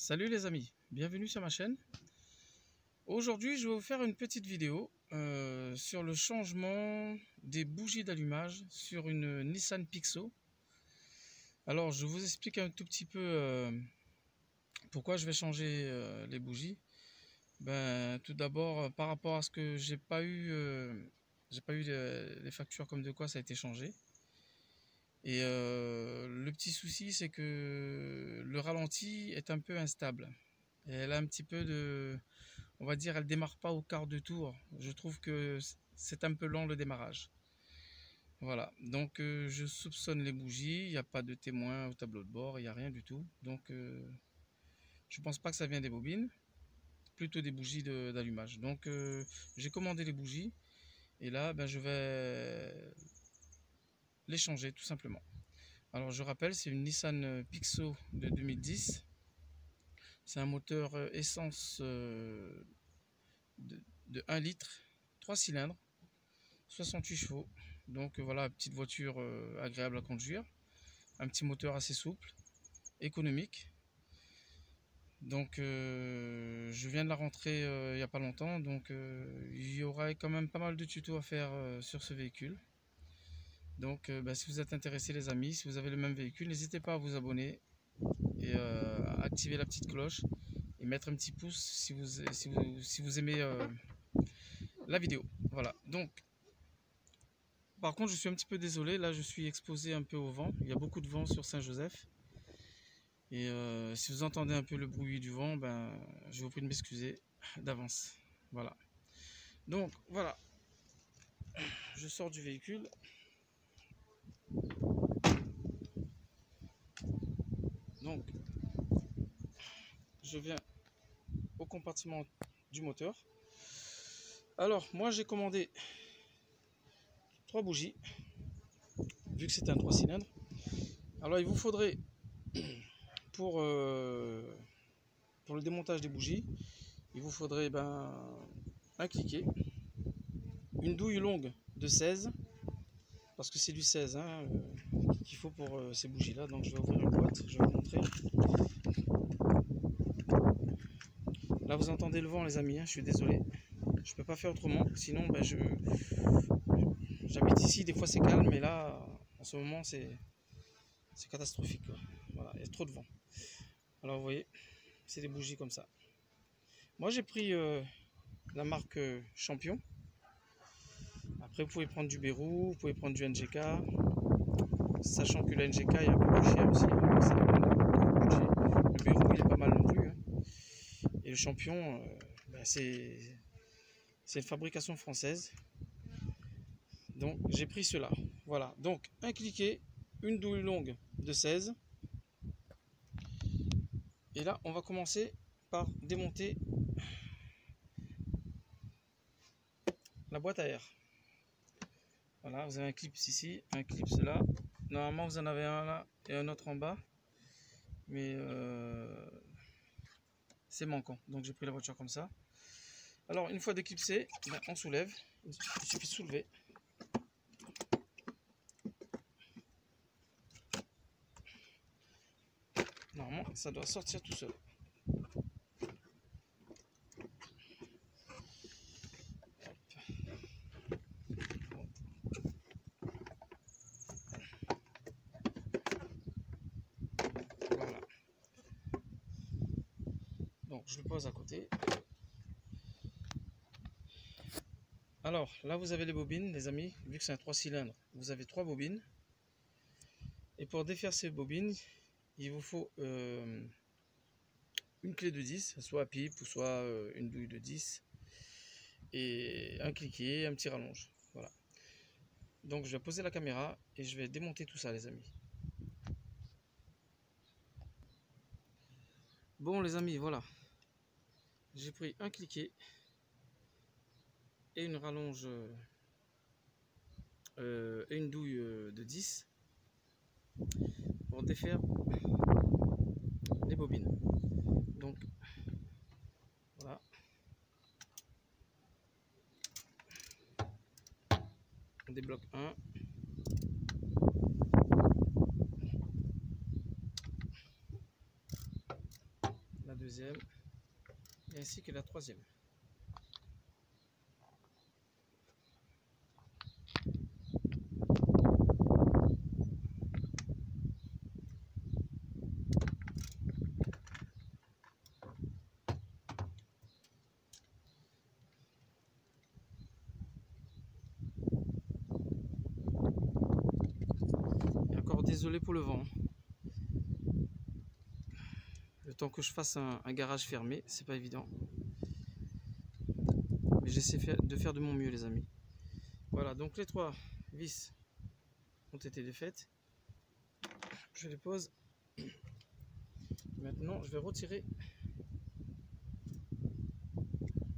Salut les amis, bienvenue sur ma chaîne. Aujourd'hui je vais vous faire une petite vidéo sur le changement des bougies d'allumage sur une Nissan Pixo. Alors je vous explique un tout petit peu pourquoi je vais changer les bougies. Tout d'abord par rapport à ce que j'ai pas eu les factures comme de quoi ça a été changé. Et le petit souci c'est que le ralenti est un peu instable. Et elle a un petit peu de, on va dire, elle démarre pas au quart de tour. Je trouve que c'est un peu lent le démarrage. Voilà, donc je soupçonne les bougies, il n'y a pas de témoin au tableau de bord, il n'y a rien du tout. Donc je pense pas que ça vient des bobines, plutôt des bougies d'allumage. Donc j'ai commandé les bougies et là je vais les changer tout simplement. Alors je rappelle, c'est une Nissan Pixo de 2010. C'est un moteur essence de 1 litre, 3 cylindres, 68 chevaux. Donc voilà, petite voiture agréable à conduire. Un petit moteur assez souple, économique. Donc je viens de la rentrer il n'y a pas longtemps. Donc il y aura quand même pas mal de tutos à faire sur ce véhicule. Donc si vous êtes intéressés les amis, si vous avez le même véhicule, n'hésitez pas à vous abonner et à activer la petite cloche et mettre un petit pouce si vous aimez la vidéo. Voilà, donc par contre je suis un petit peu désolé, là je suis exposé un peu au vent, il y a beaucoup de vent sur Saint-Joseph et si vous entendez un peu le bruit du vent, je vous prie de m'excuser d'avance. Voilà, donc voilà, je sors du véhicule. Donc je viens au compartiment du moteur. Alors moi j'ai commandé 3 bougies vu que c'est un 3 cylindres. Alors il vous faudrait pour le démontage des bougies, il vous faudrait un cliquet, une douille longue de 16, parce que c'est du 16 qu'il faut pour ces bougies là. Donc je vais ouvrir une boîte, je vais vous montrer. Là vous entendez le vent les amis, je suis désolé, je peux pas faire autrement, sinon j'habite ici, des fois c'est calme, mais là en ce moment c'est catastrophique quoi. Voilà, il y a trop de vent. Alors vous voyez, c'est des bougies comme ça. Moi j'ai pris la marque Champion. Après vous pouvez prendre du Bérou, vous pouvez prendre du NGK, sachant que le NGK est un peu plus cher aussi, le Bérou il est pas mal non plus, et le Champion c'est une fabrication française. Donc j'ai pris cela. Voilà, donc un cliquet, une douille longue de 16. Et là on va commencer par démonter la boîte à air. Voilà, vous avez un clip ici, un clip là. Normalement vous en avez un là et un autre en bas, mais c'est manquant, donc j'ai pris la voiture comme ça. Alors une fois déclipsé, on soulève, il suffit de soulever. Normalement ça doit sortir tout seul. Voilà. Donc je le pose à côté. Alors là vous avez les bobines les amis, vu que c'est un 3 cylindres, vous avez 3 bobines. Et pour défaire ces bobines, il vous faut une clé de 10, soit à pipe ou soit une douille de 10. Et un cliquet, un petit rallonge. Voilà. Donc je vais poser la caméra et je vais démonter tout ça les amis. Bon les amis, voilà. J'ai pris un cliquet et une rallonge et une douille de 10 pour défaire les bobines. Donc voilà. On débloque un. La deuxième et ainsi que la troisième. Et encore désolé pour le vent. Le temps que je fasse un garage fermé, c'est pas évident. Mais j'essaie de faire de mon mieux, les amis. Voilà, donc les 3 vis ont été défaites. Je les pose. Maintenant, je vais retirer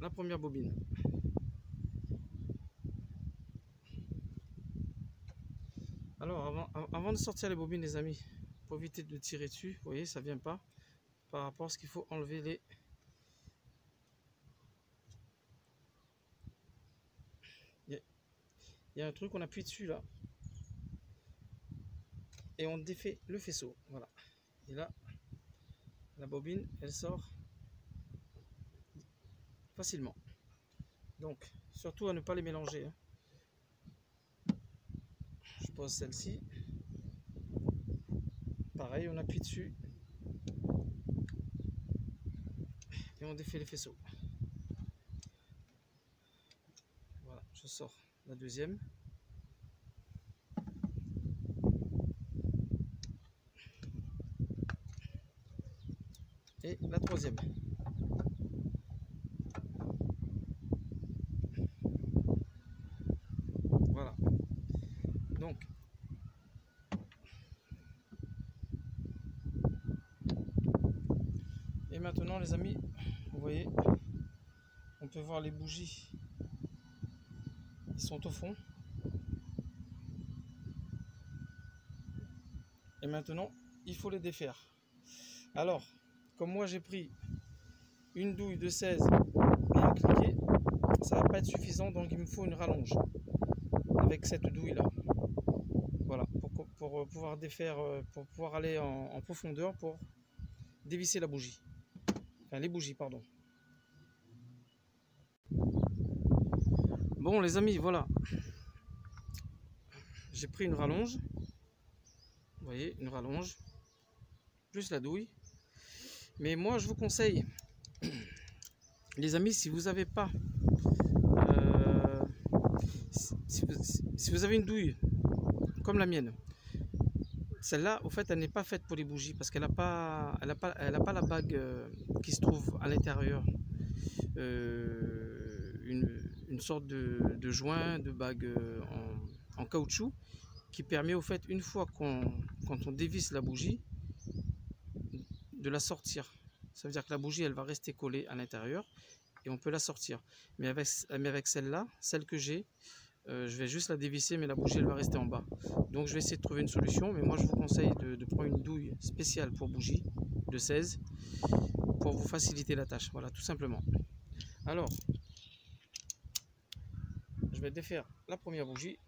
la première bobine. Alors, avant de sortir les bobines, les amis, pour éviter de tirer dessus, vous voyez, ça vient pas. Par rapport à ce qu'il faut enlever les... Il y a un truc, on appuie dessus là. Et on défait le faisceau. Voilà. Et là, la bobine, elle sort facilement. Donc, surtout à ne pas les mélanger. Je pose celle-ci. Pareil, on appuie dessus. Et on défait les faisceaux. Voilà, je sors la deuxième. Et la troisième. Voilà. Donc, et maintenant les amis, vous voyez, on peut voir les bougies. Ils sont au fond. Et maintenant, il faut les défaire. Alors, comme moi j'ai pris une douille de 16 et un cliquet, ça va pas être suffisant, donc il me faut une rallonge avec cette douille là. Voilà, pour pouvoir défaire, pour pouvoir aller en profondeur pour dévisser la bougie. Enfin, les bougies, pardon. Bon les amis, voilà. J'ai pris une rallonge. Vous voyez, une rallonge. Plus la douille. Mais moi je vous conseille, les amis, si vous n'avez pas... si vous avez une douille comme la mienne, celle-là, au fait, elle n'est pas faite pour les bougies parce qu'elle n'a pas, la bague qui se trouve à l'intérieur. Une sorte de joint, de bague en caoutchouc qui permet au fait, une fois quand on dévisse la bougie, de la sortir. Ça veut dire que la bougie, elle va rester collée à l'intérieur et on peut la sortir. Mais avec celle-là, celle que j'ai, je vais juste la dévisser, mais la bougie, elle va rester en bas. Donc je vais essayer de trouver une solution, mais moi je vous conseille de prendre une douille spéciale pour bougie de 16 pour vous faciliter la tâche. Voilà, tout simplement. Alors, je vais défaire la première bougie.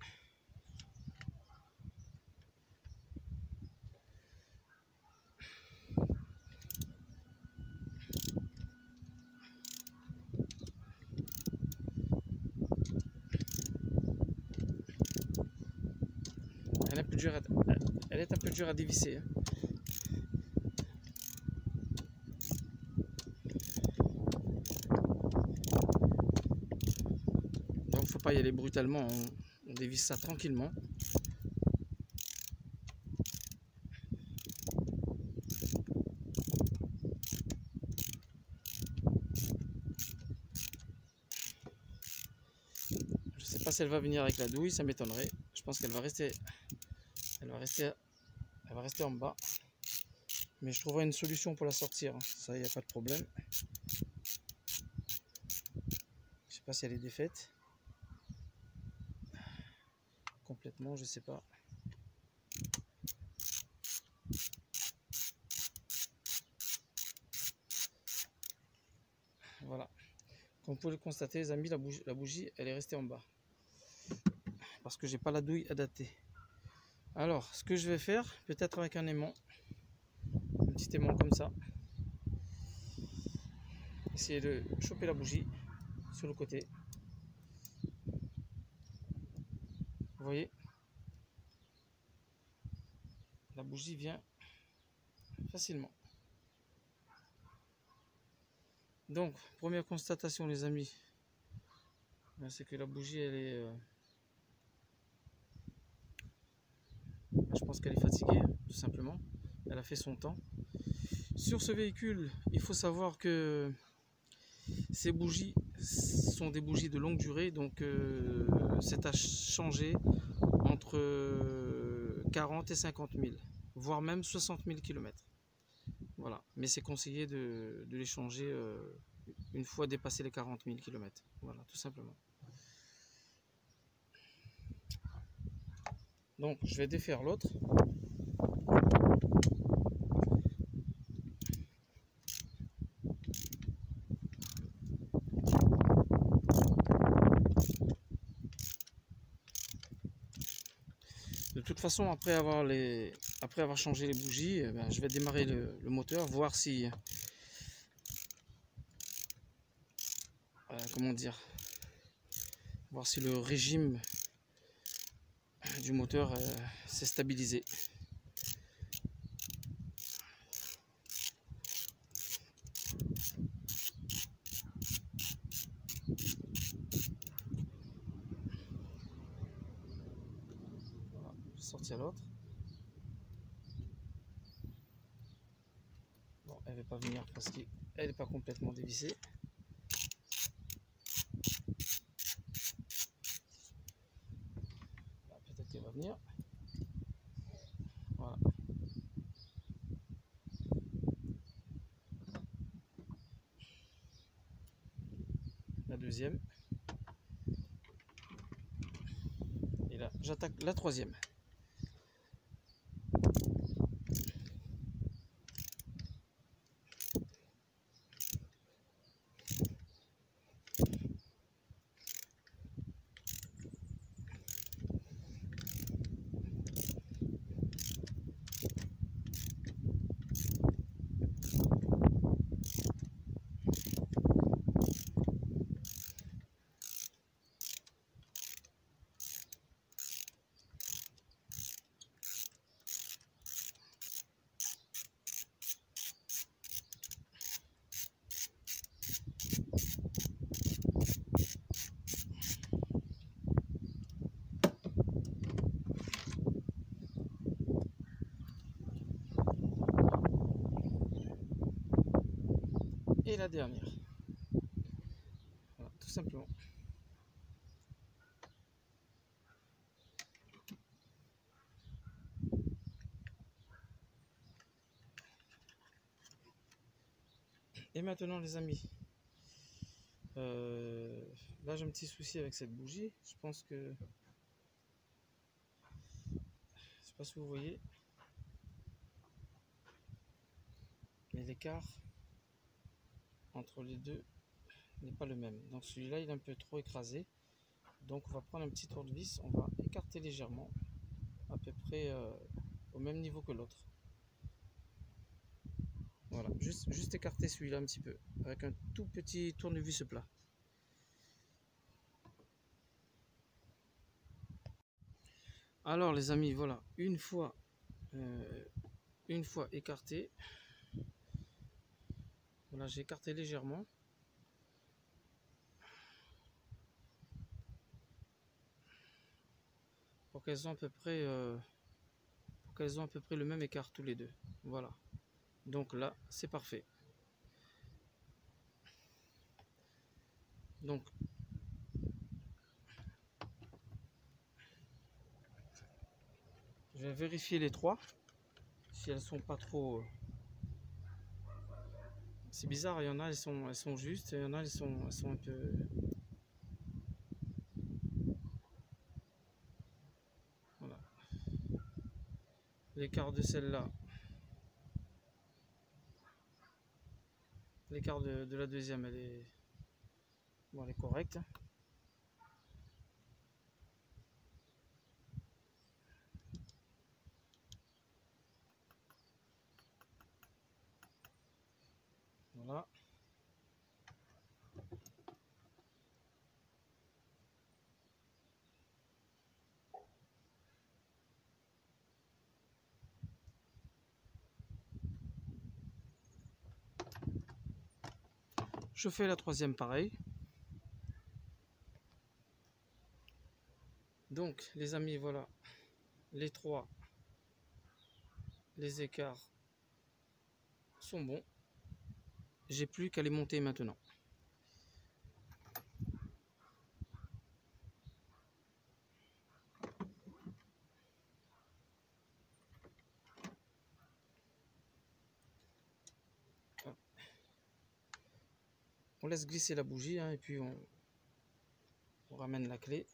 Elle est un peu dure à dévisser. Donc faut pas y aller brutalement, on dévisse ça tranquillement. Je sais pas si elle va venir avec la douille, ça m'étonnerait. Je pense qu'elle va rester, elle va rester en bas. Mais je trouverai une solution pour la sortir, ça, il n'y a pas de problème. Je sais pas si elle est défaite complètement, je sais pas. Voilà, comme vous pouvez le constater les amis, la bougie elle est restée en bas parce que j'ai pas la douille adaptée. Alors ce que je vais faire, peut-être avec un aimant, un petit aimant comme ça, essayer de choper la bougie sur le côté. Vous voyez, la bougie vient facilement. Donc, première constatation, les amis, c'est que la bougie, elle est... je pense qu'elle est fatiguée, tout simplement. Elle a fait son temps. Sur ce véhicule, il faut savoir que ces bougies sont des bougies de longue durée, donc c'est à changer entre 40 et 50 000, voire même 60 000 km. Voilà, mais c'est conseillé de les changer une fois dépassé les 40 000 km. Voilà, tout simplement. Donc, je vais défaire l'autre. De toute façon, après avoir changé les bougies, je vais démarrer le moteur, voir si, comment dire, voir si le régime du moteur s'est stabilisé. Voilà, je vais sortir l'autre. Bon, elle ne va pas venir parce qu'elle n'est pas complètement dévissée. Peut-être qu'elle va venir. Voilà. La deuxième. Et là, j'attaque la troisième. Et la dernière. Voilà, tout simplement. Et maintenant, les amis, là j'ai un petit souci avec cette bougie. Je pense que, je sais pas si vous voyez, mais l'écart entre les deux n'est pas le même. Donc celui-là il est un peu trop écrasé. Donc on va prendre un petit tournevis, on va écarter légèrement, à peu près au même niveau que l'autre. Voilà, juste écarter celui-là un petit peu, avec un tout petit tournevis plat. Alors les amis, voilà, une fois écarté, voilà, j'ai écarté légèrement. Pour qu'elles ont à peu près le même écart tous les deux. Voilà. Donc là, c'est parfait. Donc je vais vérifier les trois si elles sont pas trop. C'est bizarre, il y en a elles sont justes, et il y en a elles sont un peu. Voilà. L'écart de celle-là. L'écart de la deuxième, elle est, bon, elle est correcte. Voilà. Je fais la troisième pareil. Donc les amis, voilà, les trois, les écarts sont bons. J'ai plus qu'à les monter maintenant. On laisse glisser la bougie hein, et puis on ramène la clé.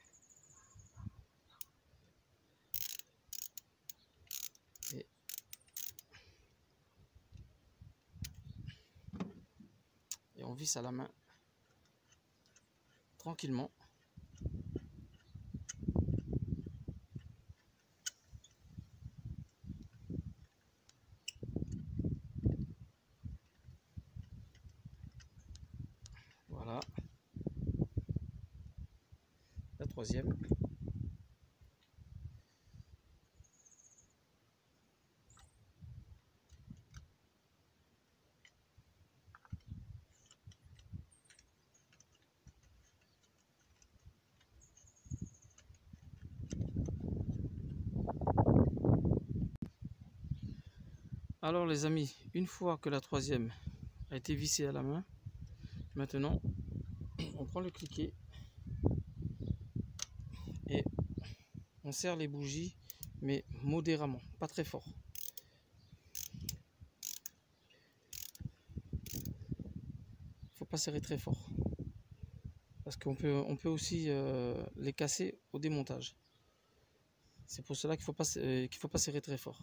Et on visse à la main tranquillement. Voilà. La troisième. Alors les amis, une fois que la troisième a été vissée à la main, maintenant on prend le cliquet et on serre les bougies, mais modérément, pas très fort. Faut pas serrer très fort, parce qu'on peut aussi les casser au démontage. C'est pour cela qu'il faut pas serrer très fort.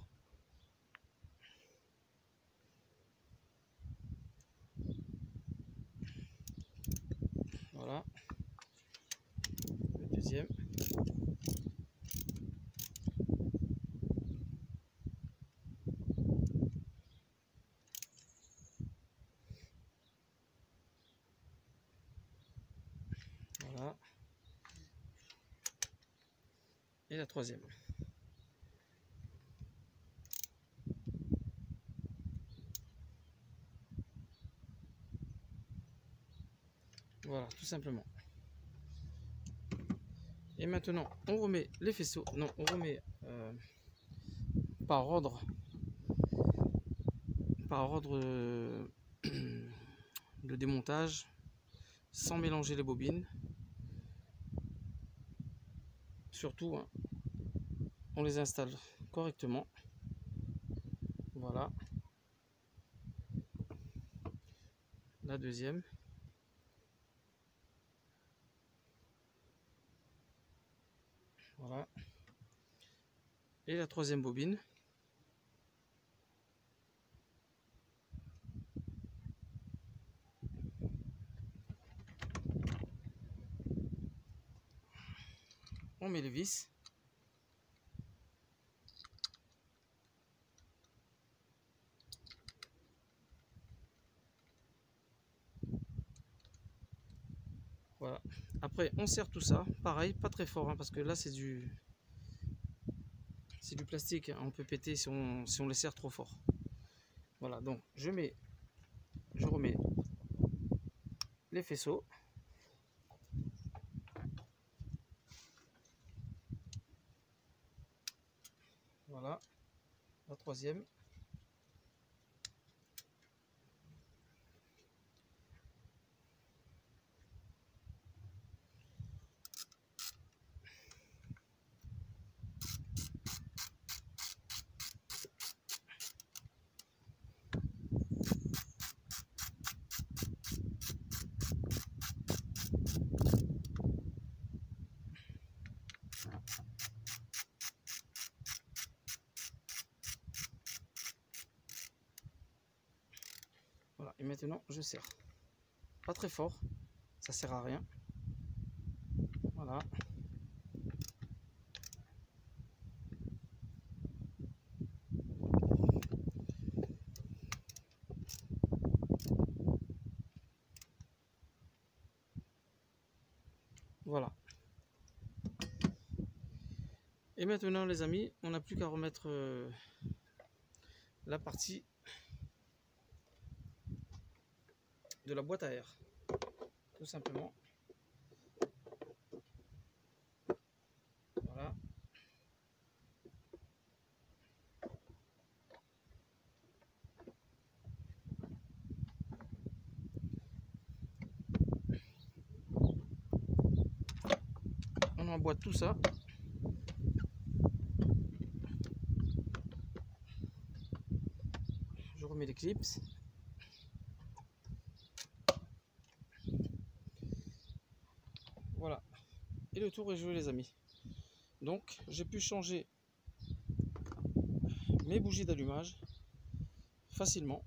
Voilà. Le deuxième. Voilà. Et la troisième. Voilà, tout simplement. Et maintenant, on remet les faisceaux. Non, on remet par ordre de démontage, sans mélanger les bobines. Surtout, hein, on les installe correctement. Voilà. La deuxième. Voilà. Et la troisième bobine. On met les vis. Voilà. Après, on serre tout ça. Pareil, pas très fort, hein, parce que là, c'est du plastique. Hein, on peut péter si on les serre trop fort. Voilà, donc je remets les faisceaux. Voilà, la troisième. Voilà, et maintenant je serre. Pas très fort, ça sert à rien. Voilà. Voilà. Et maintenant les amis, on n'a plus qu'à remettre la partie de la boîte à air. tout simplement. Voilà. On emboîte tout ça. Je remets les clips. Voilà. Et le tour est joué, les amis. Donc, j'ai pu changer mes bougies d'allumage facilement.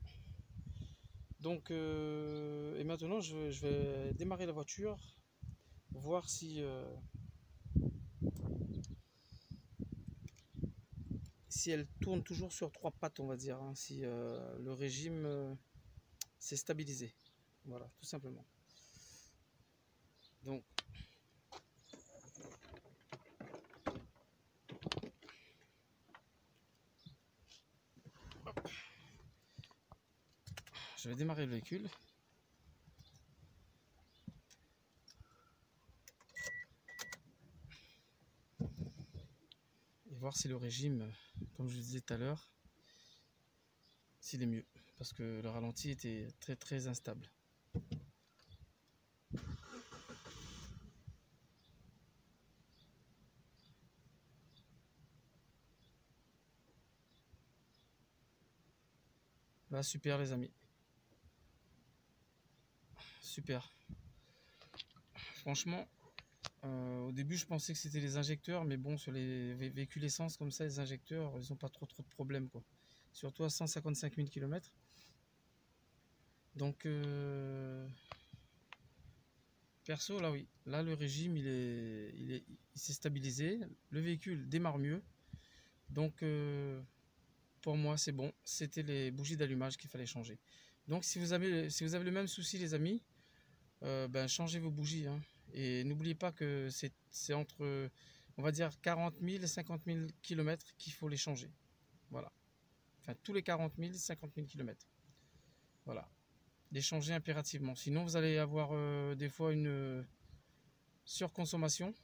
Donc, et maintenant, je vais démarrer la voiture, voir si elle tourne toujours sur 3 pattes, on va dire, hein, si le régime s'est stabilisé. Voilà, tout simplement. Donc, je vais démarrer le véhicule. Et voir si le régime, comme je vous disais tout à l'heure, s'il est mieux. Parce que le ralenti était très instable. Là, super les amis. Super. Franchement, au début je pensais que c'était les injecteurs, mais bon, sur les véhicules essence comme ça, les injecteurs, ils n'ont pas trop de problèmes, quoi. Surtout à 155 000 km. Donc, perso, là oui, là le régime il s'est stabilisé, le véhicule démarre mieux. Donc, pour moi c'est bon, c'était les bougies d'allumage qu'il fallait changer. Donc si vous avez le même souci les amis, ben, changez vos bougies, hein. Et n'oubliez pas que c'est entre, on va dire, 40 000 et 50 000 km qu'il faut les changer. Voilà. Enfin, tous les 40 000, 50 000 km. Voilà. Les changer impérativement. Sinon, vous allez avoir des fois une surconsommation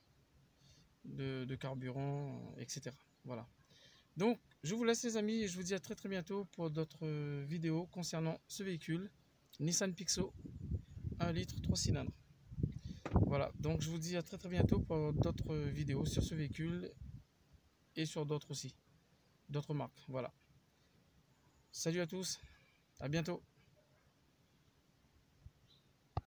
de carburant, etc. Voilà. Donc, je vous laisse les amis et je vous dis à très bientôt pour d'autres vidéos concernant ce véhicule. Nissan Pixo 1 litre 3 cylindres. Voilà, donc je vous dis à très bientôt pour d'autres vidéos sur ce véhicule et sur d'autres aussi, d'autres marques. Voilà. Salut à tous, à bientôt.